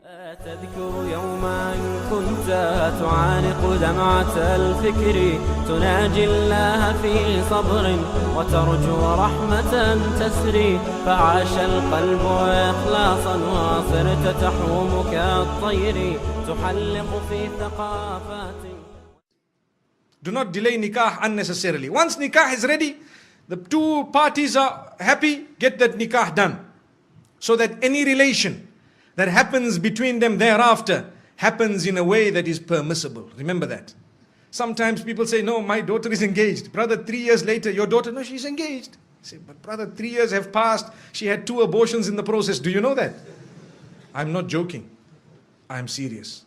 تذكر يوما كنت تعانق دمعة الفكر تناجي الله في صبر وترجو رحمة تسري فعاش القلب إخلاصا وصرت تحوم كالطير تحلق في ثقافات. Do not delay nikah unnecessarily. Once nikah is ready, the two parties are happy, get that nikah done. So that any relation that happens between them thereafter happens in a way that is permissible. Remember that. Sometimes people say, no, my daughter is engaged. Brother, 3 years later, your daughter, no, she's engaged. I say, but brother, 3 years have passed. She had 2 abortions in the process. Do you know that? I'm not joking. I'm serious.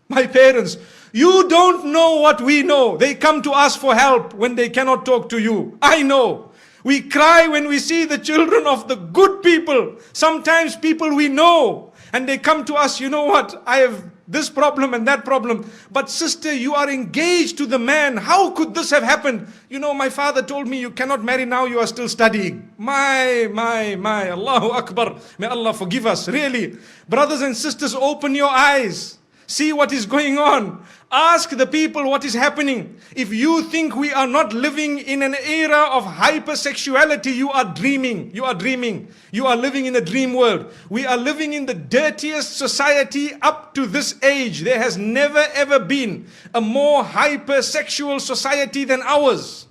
My parents, you don't know what we know. They come to us for help when they cannot talk to you. I know. We cry when we see the children of the good people. Sometimes people we know. And they come to us, you know what, I have this problem and that problem. But sister, you are engaged to the man. How could this have happened? You know, my father told me you cannot marry now, you are still studying. My, Allahu Akbar. May Allah forgive us, really. Brothers and sisters, open your eyes. See what is going on. Ask the people what is happening. If you think we are not living in an era of hypersexuality, you are dreaming. You are dreaming. You are living in a dream world. We are living in the dirtiest society up to this age. There has never ever been a more hypersexual society than ours.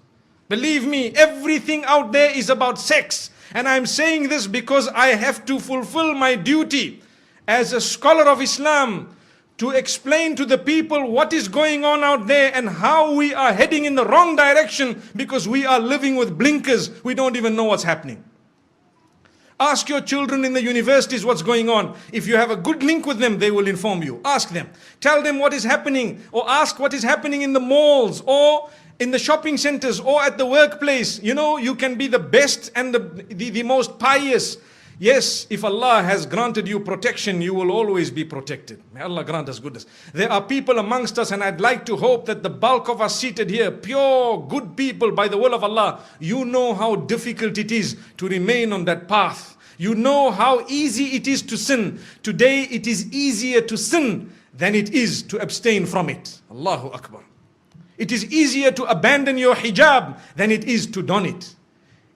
Believe me, everything out there is about sex. And I'm saying this because I have to fulfill my duty as a scholar of Islam, to explain to the people what is going on out there and how we are heading in the wrong direction because we are living with blinkers. We don't even know what's happening. Ask your children in the universities what's going on. If you have a good link with them, they will inform you. Ask them. Tell them what is happening, or ask what is happening in the malls or in the shopping centers or at the workplace. You know, you can be the best and the most pious. Yes, if Allah has granted you protection, you will always be protected. May Allah grant us goodness. There are people amongst us, and I'd like to hope that the bulk of us seated here, pure, good people by the will of Allah, you know how difficult it is to remain on that path. You know how easy it is to sin. Today it is easier to sin than it is to abstain from it. Allahu Akbar. It is easier to abandon your hijab than it is to don it.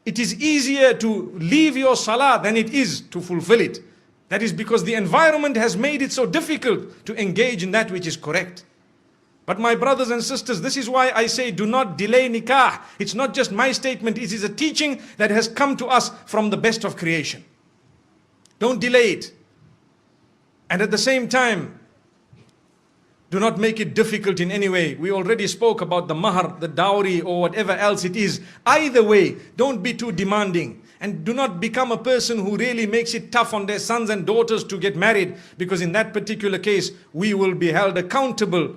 It is easier to leave your salah than it is to fulfill it. That is because the environment has made it so difficult to engage in that which is correct. But my brothers and sisters, this is why I say do not delay nikah. It's not just my statement, it is a teaching that has come to us from the best of creation. Don't delay it. And at the same time, do not make it difficult in any way. We already spoke about the mahar, the dowry, or whatever else it is. Either way, don't be too demanding. And do not become a person who really makes it tough on their sons and daughters to get married. Because in that particular case, we will be held accountable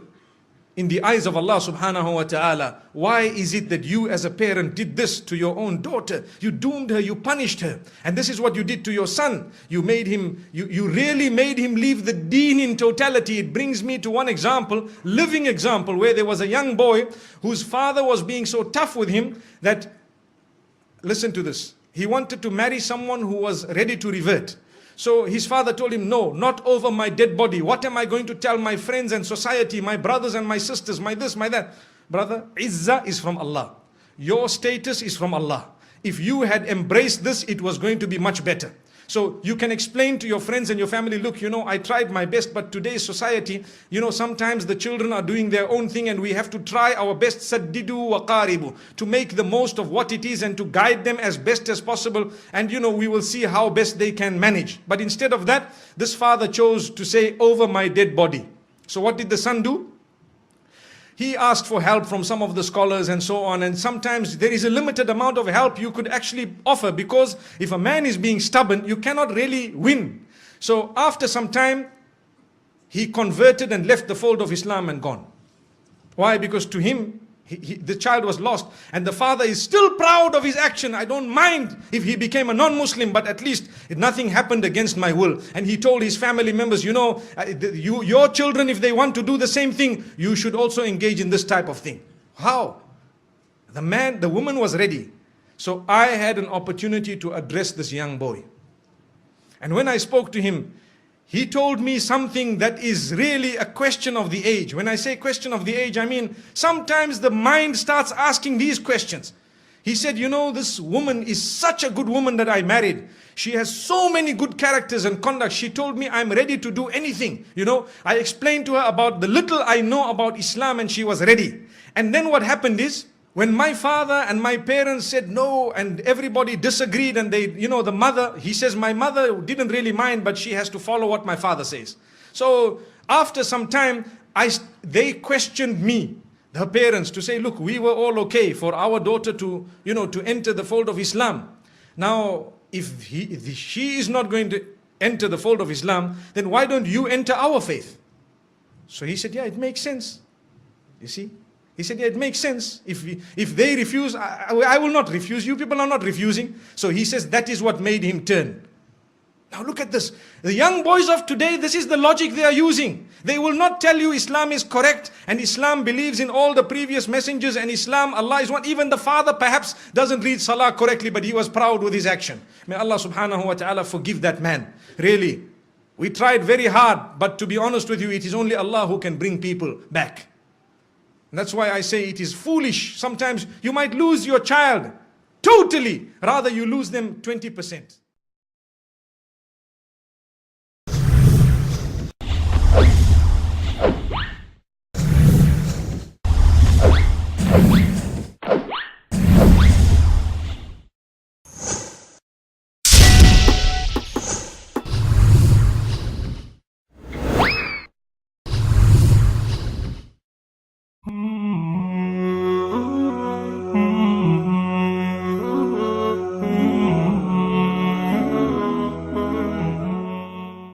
in the eyes of Allah subhanahu wa ta'ala. Why is it that you as a parent did this to your own daughter? You doomed her, you punished her. And this is what you did to your son. You made him, you really made him leave the deen in totality. It brings me to one example, living example, where there was a young boy whose father was being so tough with him that, listen to this, he wanted to marry someone who was ready to revert. So his father told him, no, not over my dead body. What am I going to tell my friends and society, my brothers and my sisters, my this, my that? Brother, izzah is from Allah. Your status is from Allah. If you had embraced this, it was going to be much better. So you can explain to your friends and your family, look, you know, I tried my best, but today's society, you know, sometimes the children are doing their own thing and we have to try our best, saddidu wa qaribu, to make the most of what it is and to guide them as best as possible. And, you know, we will see how best they can manage. But instead of that, this father chose to say, over my dead body. So what did the son do? He asked for help from some of the scholars and so on. And sometimes there is a limited amount of help you could actually offer, because if a man is being stubborn, you cannot really win. So after some time, he converted and left the fold of Islam and gone. Why? Because to him, the child was lost. And the father is still proud of his action. I don't mind if he became a non-Muslim, but at least nothing happened against my will. And he told his family members, you know, your children, if they want to do the same thing, you should also engage in this type of thing. How? The woman was ready. So I had an opportunity to address this young boy. And when I spoke to him, he told me something that is really a question of the age. When I say question of the age, I mean sometimes the mind starts asking these questions. He said, you know, this woman is such a good woman that I married. She has so many good characters and conduct. She told me I'm ready to do anything. You know, I explained to her about the little I know about Islam and she was ready. And then what happened is, when my father and my parents said no and everybody disagreed and they, you know, the mother, he says my mother didn't really mind, but she has to follow what my father says. So after some time, they questioned me, her parents, to say, look, we were all okay for our daughter to, you know, to enter the fold of Islam. Now, if she is not going to enter the fold of Islam, then why don't you enter our faith? So he said, yeah, it makes sense. You see? He said, yeah, it makes sense. If they refuse, I will not refuse. You people are not refusing. So he says that is what made him turn. Now look at this. The young boys of today, this is the logic they are using. They will not tell you Islam is correct and Islam believes in all the previous messengers and Islam, Allah is one. Even the father perhaps doesn't read Salah correctly, but he was proud with his action. May Allah subhanahu wa ta'ala forgive that man. Really. We tried very hard, but to be honest with you, it is only Allah who can bring people back. And that's why I say it is foolish. Sometimes you might lose your child totally. Rather you lose them 20%.